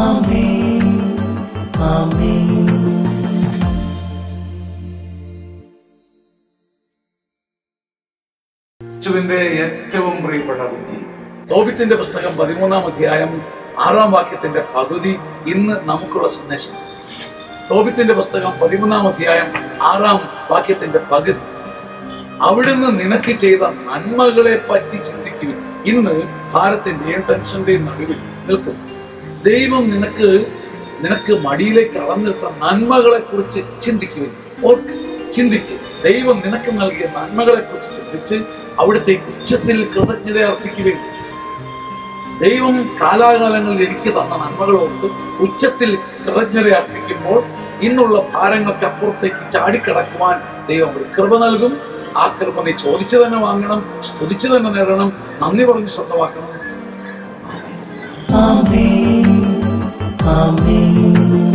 ആമേൻ. ആമേൻ. യേശുവിന്റെ ഏറ്റവും പ്രിയപ്പെട്ട കുഞ്ഞി, തോബിത്തിന്റെ പുസ്തകം 13-ാം അധ്യായം 6-ാം വാക്യത്തിന്റെ പകുതി ഇന്ന് നമുക്കുള്ള സന്ദേശം. തോബിത്തിന്റെ പുസ്തകം 13-ാം അധ്യായം 6-ാം വാക്യത്തിന്റെ പകുതി, അവിടുന്ന് നിനക്ക് ചെയ്ത നന്മകളെ പറ്റി ചിന്തിക്കുവിൻ. ഇന്ന് ഭാരത്തിന്റെയും ടെൻഷന്റെയും നടുവിൽ നിൽക്കും. ദൈവം നിനക്ക് മടിയിലേക്ക് അളന്നിട്ട നന്മകളെ കുറിച്ച് ചിന്തിക്കുവിൻ. ഓർക്ക് ചിന്തിക്കുക. ദൈവം നിനക്ക് നൽകിയ നന്മകളെ കുറിച്ച് ചിന്തിച്ച് അവിടുത്തേക്ക് ഉച്ചത്തിൽ കൃതജ്ഞത അർപ്പിക്കുവിൻ. ദൈവം കാലാകാലങ്ങളിൽ എനിക്ക് തന്ന നന്മകൾ ഓർത്ത് ഉച്ചത്തിൽ കൃതജ്ഞത അർപ്പിക്കുമ്പോൾ ഇന്നുള്ള ഭാരങ്ങൾക്ക് അപ്പുറത്തേക്ക് ചാടിക്കടക്കുവാൻ ദൈവം ഒരു കൃപ നൽകും. ആ കൃപ നീ ചോദിച്ചു തന്നെ വാങ്ങണം, സ്തുതിച്ചു തന്നെ നേടണം, നന്ദി പറഞ്ഞ് സ്വന്തമാക്കണം. ആമേൻ. ആമേൻ.